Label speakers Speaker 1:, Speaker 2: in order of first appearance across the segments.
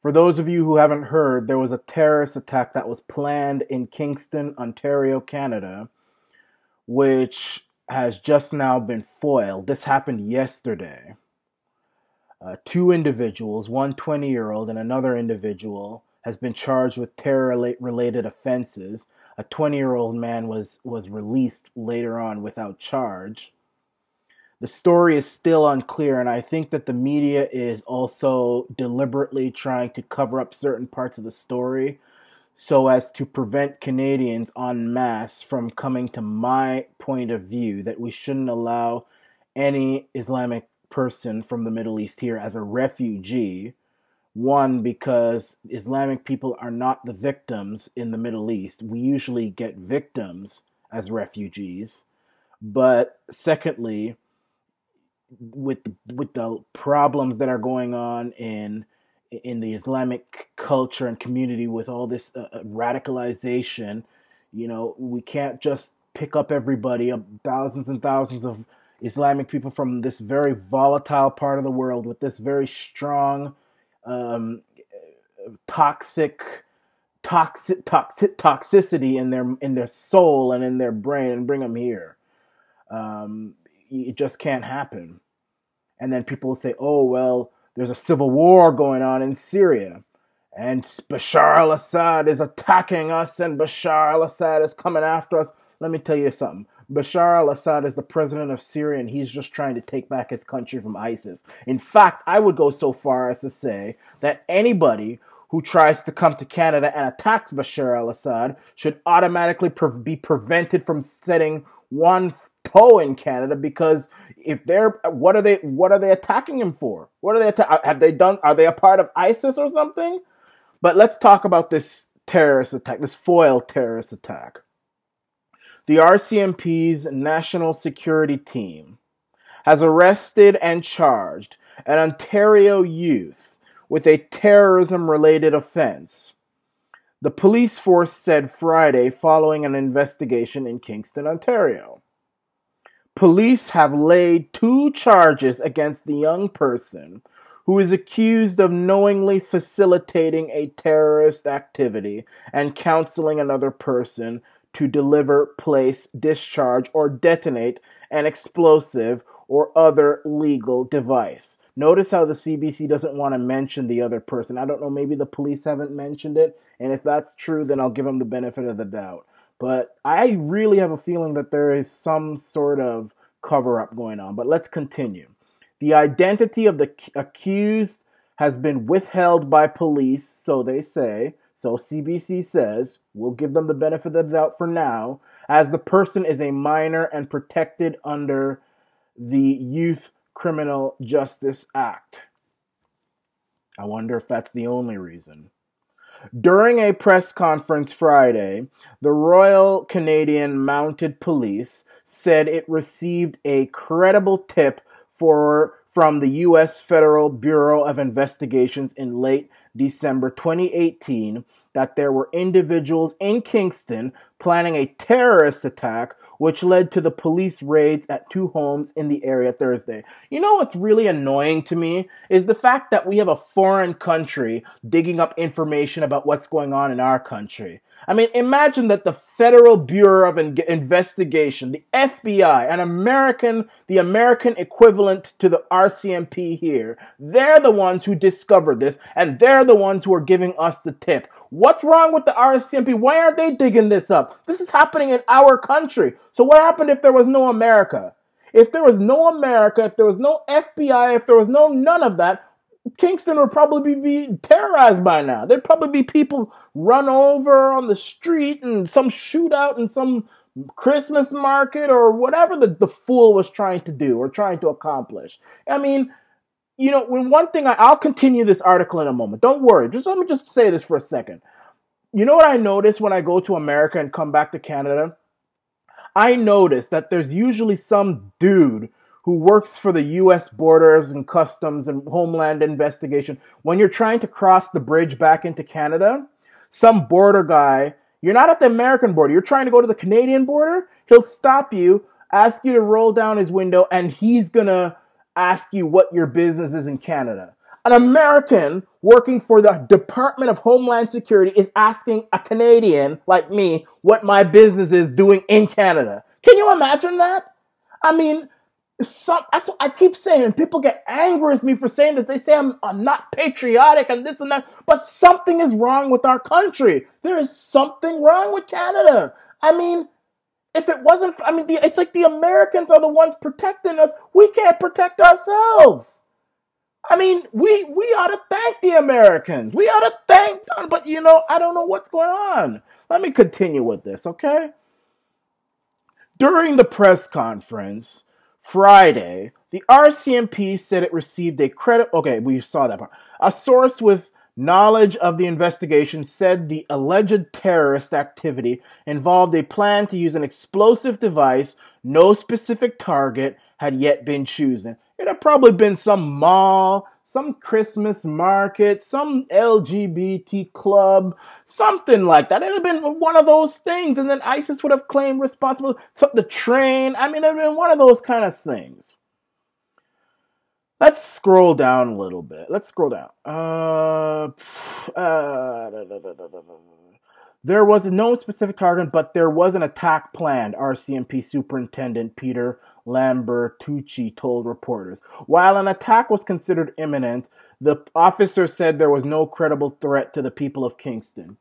Speaker 1: For those of you who haven't heard, there was a terrorist attack that was planned in Kingston, Ontario, Canada, which has just now been foiled. This happened yesterday. Two individuals, one 20-year-old and another individual, has been charged with terror-related offenses. A 20-year-old man was released later on without charge. The story is still unclear, and I think that the media is also deliberately trying to cover up certain parts of the story so as to prevent Canadians en masse from coming to my point of view that we shouldn't allow any Islamic person from the Middle East here as a refugee. One, because Islamic people are not the victims in the Middle East. We usually get victims as refugees. But secondly, with the problems that are going on in the Islamic culture and community with all this radicalization, we can't just pick up everybody, thousands and thousands of Islamic people from this very volatile part of the world with this very strong, um, toxic, toxicity in their soul and in their brain and bring them here. It just can't happen. And then people will say, oh, well, there's a civil war going on in Syria, and Bashar al-Assad is attacking us, and Bashar al-Assad is coming after us. Let me tell you something. Bashar al-Assad is the president of Syria, and he's just trying to take back his country from ISIS. In fact, I would go so far as to say that anybody who tries to come to Canada and attacks Bashar al-Assad should automatically be prevented from setting one toe in Canada, because if they're what are they attacking him for? What are they have they done? Are they a part of ISIS or something? But let's talk about this terrorist attack, this foiled terrorist attack. The RCMP's National Security Team has arrested and charged an Ontario youth with a terrorism-related offense. The police force said Friday following an investigation in Kingston, Ontario. Police have laid two charges against the young person who is accused of knowingly facilitating a terrorist activity and counseling another person to deliver, place, discharge, or detonate an explosive or other legal device. Notice how the CBC doesn't want to mention the other person. I don't know, maybe the police haven't mentioned it, and if that's true, then I'll give them the benefit of the doubt. But I really have a feeling that there is some sort of cover-up going on. But let's continue. The identity of the accused has been withheld by police, so they say. So CBC says, we'll give them the benefit of the doubt for now, as the person is a minor and protected under the Youth Criminal Justice Act. I wonder if that's the only reason. During a press conference Friday, the Royal Canadian Mounted Police said it received a credible tip from the U.S. Federal Bureau of Investigations in late December 2018 that there were individuals in Kingston planning a terrorist attack, which led to the police raids at two homes in the area Thursday. You know what's really annoying to me is the fact that we have a foreign country digging up information about what's going on in our country. I mean, imagine that the Federal Bureau of Investigation, the FBI, the American equivalent to the RCMP here, they're the ones who discovered this, and they're the ones who are giving us the tip. What's wrong with the RCMP? Why aren't they digging this up? This is happening in our country. So what happened if there was no America? If there was no America, if there was no FBI, if there was none of that, Kingston would probably be terrorized by now. There'd probably be people run over on the street and some shootout in some Christmas market or whatever the fool was trying to do or trying to accomplish. I mean, when one thing, I'll continue this article in a moment. Don't worry. Let me just say this for a second. You know what I notice when I go to America and come back to Canada? I notice that there's usually some dude who works for the U.S. Borders and Customs and Homeland Investigation. When you're trying to cross the bridge back into Canada, some border guy, you're not at the American border, you're trying to go to the Canadian border, he'll stop you, ask you to roll down his window, and he's going to ask you what your business is in Canada. An American working for the Department of Homeland Security is asking a Canadian like me what my business is doing in Canada. Can you imagine that? I mean, that's what I keep saying, and people get angry with me for saying that. They say I'm not patriotic and this and that, but something is wrong with our country. There is something wrong with Canada. I mean, if it wasn't, it's like the Americans are the ones protecting us. We can't protect ourselves. I mean, we ought to thank the Americans. We ought to thank them, but I don't know what's going on. Let me continue with this, okay? During the press conference Friday, the RCMP said it received a credit. Okay, we saw that part. A source with knowledge of the investigation said the alleged terrorist activity involved a plan to use an explosive device. No specific target had yet been chosen. It had probably been some mall, some Christmas market, some LGBT club, something like that. It would have been one of those things, and then ISIS would have claimed responsibility. Took the train. I mean, it would have been one of those kind of things. Let's scroll down a little bit. Let's scroll down. There was no specific target, but there was an attack planned, RCMP Superintendent Peter Lambertucci told reporters. While an attack was considered imminent, the officer said there was no credible threat to the people of Kingston.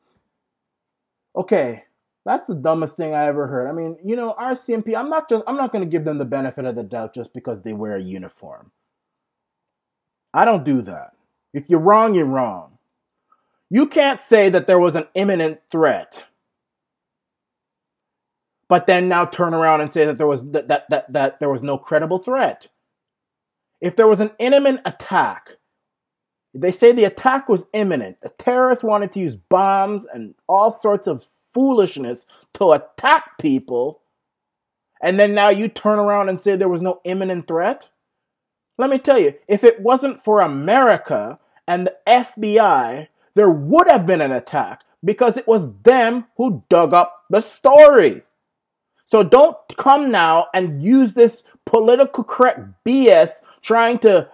Speaker 1: Okay, that's the dumbest thing I ever heard. I mean, RCMP, I'm not going to give them the benefit of the doubt just because they wear a uniform. I don't do that. If you're wrong, you're wrong. You can't say that there was an imminent threat, but then now turn around and say that there was that there was no credible threat. If there was an imminent attack, they say the attack was imminent. The terrorists wanted to use bombs and all sorts of foolishness to attack people, and then now you turn around and say there was no imminent threat? Let me tell you, if it wasn't for America and the FBI, there would have been an attack because it was them who dug up the story. So don't come now and use this political correct BS trying to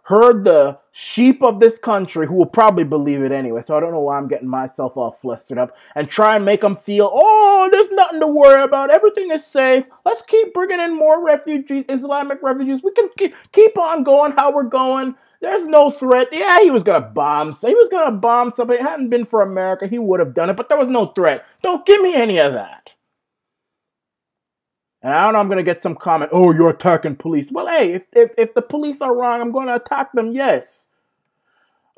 Speaker 1: herd the sheep of this country who will probably believe it anyway. So I don't know why I'm getting myself all flustered up and try and make them feel, oh, there's nothing to worry about. Everything is safe. Let's keep bringing in more refugees, Islamic refugees. We can keep on going how we're going. There's no threat. Yeah, he was going to bomb. So he was going to bomb somebody. It hadn't been for America, he would have done it. But there was no threat. Don't give me any of that. And I don't know, I'm going to get some comment, oh, you're attacking police. Well, hey, if the police are wrong, I'm going to attack them, yes.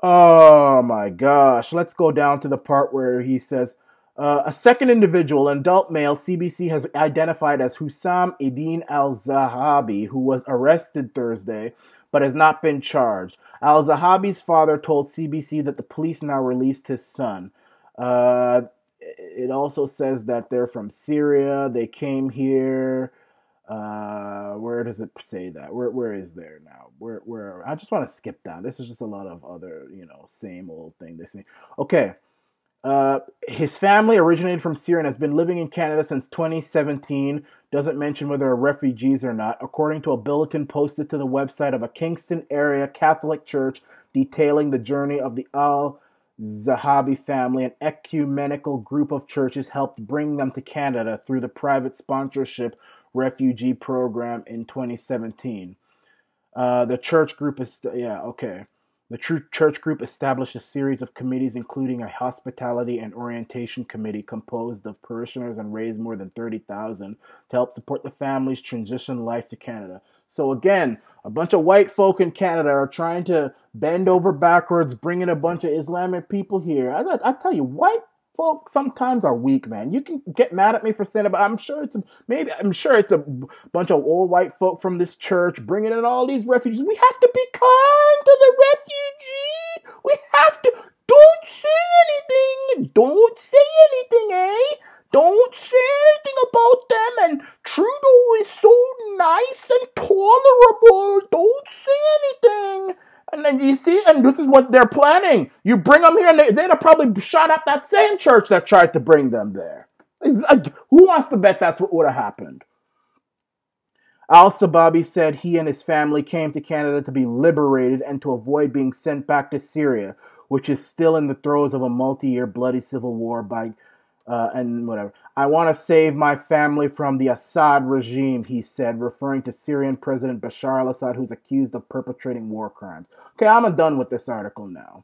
Speaker 1: Oh, my gosh. Let's go down to the part where he says, a second individual, an adult male, CBC has identified as Hussam Eddin Al-Zahabi, who was arrested Thursday, but has not been charged. Al-Zahabi's father told CBC that the police now released his son. It also says that they're from Syria. They came here. Where does it say that? Where is there now? Where? I just want to skip down. This is just a lot of other, same old thing they say. Okay. His family originated from Syria and has been living in Canada since 2017. Doesn't mention whether they're refugees or not, according to a bulletin posted to the website of a Kingston area Catholic church detailing the journey of the Al-Zahabi family. An ecumenical group of churches helped bring them to Canada through the private sponsorship refugee program in 2017. The church group is The church group established a series of committees, including a hospitality and orientation committee composed of parishioners, and raised more than $30,000 to help support the family's transition life to Canada. So again, a bunch of white folk in Canada are trying to bend over backwards, bring in a bunch of Islamic people here. I tell you, white folk sometimes are weak, man. You can get mad at me for saying it, but I'm sure it's a bunch of old white folk from this church bringing in all these refugees. We have to be kind to the refugee. We have to. Don't say anything. Don't say anything, eh? Don't say anything about them. And Trudeau is so nice and tolerable. Don't say anything. And then you see, and this is what they're planning. You bring them here, and they'd have probably shot up that same church that tried to bring them there. Who wants to bet that's what would have happened? Al-Sababi said he and his family came to Canada to be liberated and to avoid being sent back to Syria, which is still in the throes of a multi-year bloody civil war by and whatever. I want to save my family from the Assad regime, he said, referring to Syrian President Bashar al-Assad, who's accused of perpetrating war crimes. Okay, I'm done with this article now.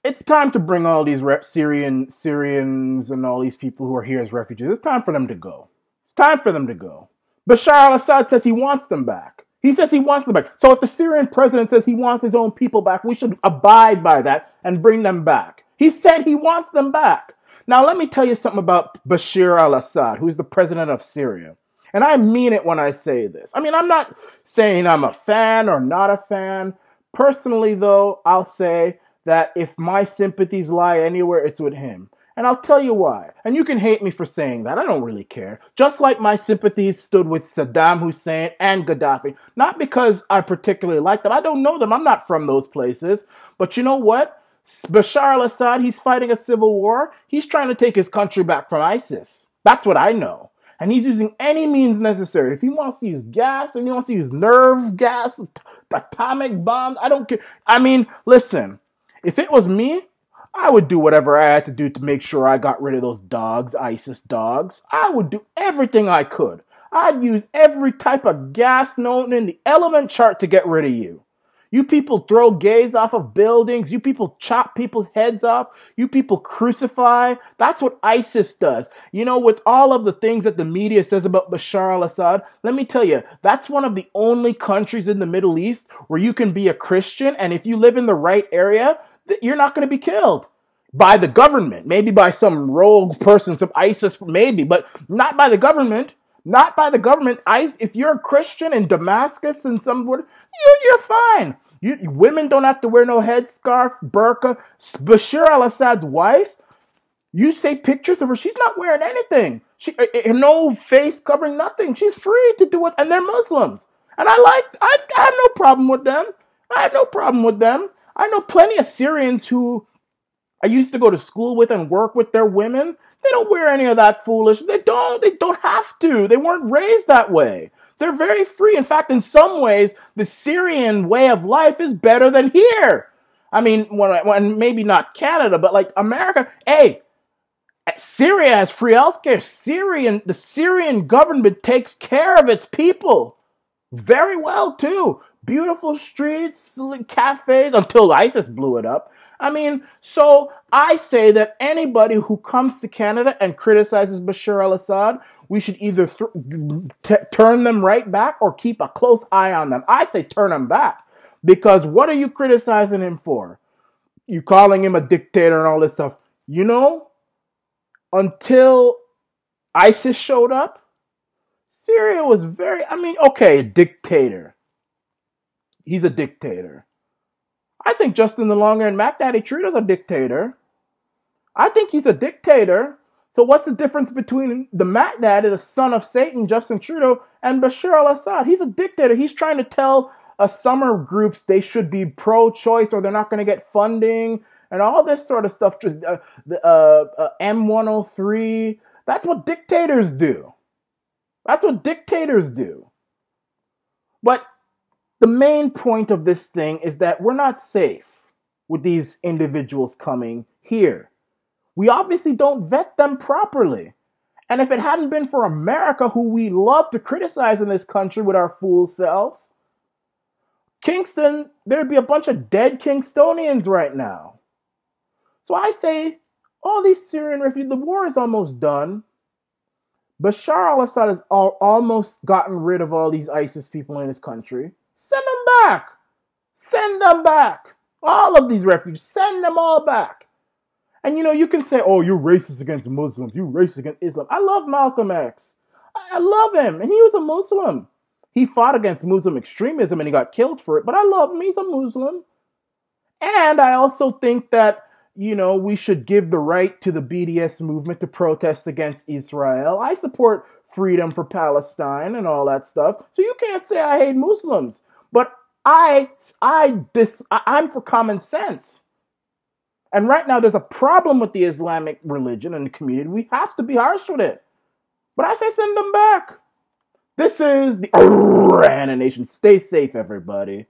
Speaker 1: It's time to bring all these Syrians and all these people who are here as refugees. It's time for them to go. It's time for them to go. Bashar al-Assad says he wants them back. He says he wants them back. So if the Syrian president says he wants his own people back, we should abide by that and bring them back. He said he wants them back. Now let me tell you something about Bashar al-Assad, who's the president of Syria. And I mean it when I say this. I mean, I'm not saying I'm a fan or not a fan. Personally, though, I'll say that if my sympathies lie anywhere, it's with him. And I'll tell you why. And you can hate me for saying that. I don't really care. Just like my sympathies stood with Saddam Hussein and Gaddafi. Not because I particularly like them. I don't know them. I'm not from those places. But you know what? Bashar al-Assad, he's fighting a civil war. He's trying to take his country back from ISIS. That's what I know. And he's using any means necessary. If he wants to use gas, if he wants to use nerve gas, atomic bombs, I don't care. I mean, listen, if it was me, I would do whatever I had to do to make sure I got rid of those dogs, ISIS dogs. I would do everything I could. I'd use every type of gas known in the element chart to get rid of you. You people throw gays off of buildings. You people chop people's heads off. You people crucify. That's what ISIS does. You know, with all of the things that the media says about Bashar al-Assad, let me tell you, that's one of the only countries in the Middle East where you can be a Christian, and if you live in the right area, you're not going to be killed by the government. Maybe by some rogue person, some ISIS, maybe, but not by the government. Not by the government. If you're a Christian in Damascus and somewhere, you're fine. Women don't have to wear no headscarf, burqa. Bashar al-Assad's wife, you say pictures of her, she's not wearing anything. No face covering, nothing. She's free to do it, and they're Muslims. And I have no problem with them. I have no problem with them. I know plenty of Syrians who I used to go to school with and work with their women. They don't wear any of that foolish. They don't have to. They weren't raised that way. They're very free. In fact, in some ways, the Syrian way of life is better than here. I mean, when maybe not Canada, but like America. Hey, Syria has free healthcare. The Syrian government takes care of its people very well too. Beautiful streets, cafes, until ISIS blew it up. I mean, so I say that anybody who comes to Canada and criticizes Bashar al-Assad, we should either turn them right back or keep a close eye on them. I say turn them back. Because what are you criticizing him for? You calling him a dictator and all this stuff. You know, until ISIS showed up, Syria was okay, dictator. He's a dictator. I think Justin the Longer and Mac Daddy Trudeau's a dictator. I think he's a dictator. So what's the difference between the Mac Daddy, the son of Satan, Justin Trudeau, and Bashar al-Assad? He's a dictator. He's trying to tell summer groups they should be pro-choice or they're not going to get funding and all this sort of stuff. M103. That's what dictators do. That's what dictators do. But the main point of this thing is that we're not safe with these individuals coming here. We obviously don't vet them properly. And if it hadn't been for America, who we love to criticize in this country with our fool selves, Kingston, there'd be a bunch of dead Kingstonians right now. So I say, all these Syrian refugees, the war is almost done. Bashar al-Assad has almost gotten rid of all these ISIS people in his country. Send them back. Send them back. All of these refugees, send them all back. And you know, you can say, oh, you're racist against Muslims. You're racist against Islam. I love Malcolm X. I love him. And he was a Muslim. He fought against Muslim extremism and he got killed for it. But I love him. He's a Muslim. And I also think that, you know, we should give the right to the BDS movement to protest against Israel. I support freedom for Palestine and all that stuff. So you can't say I hate Muslims. But I'm for common sense. And right now there's a problem with the Islamic religion and the community. We have to be harsh with it. But I say send them back. This is the Arana Nation. Stay safe, everybody.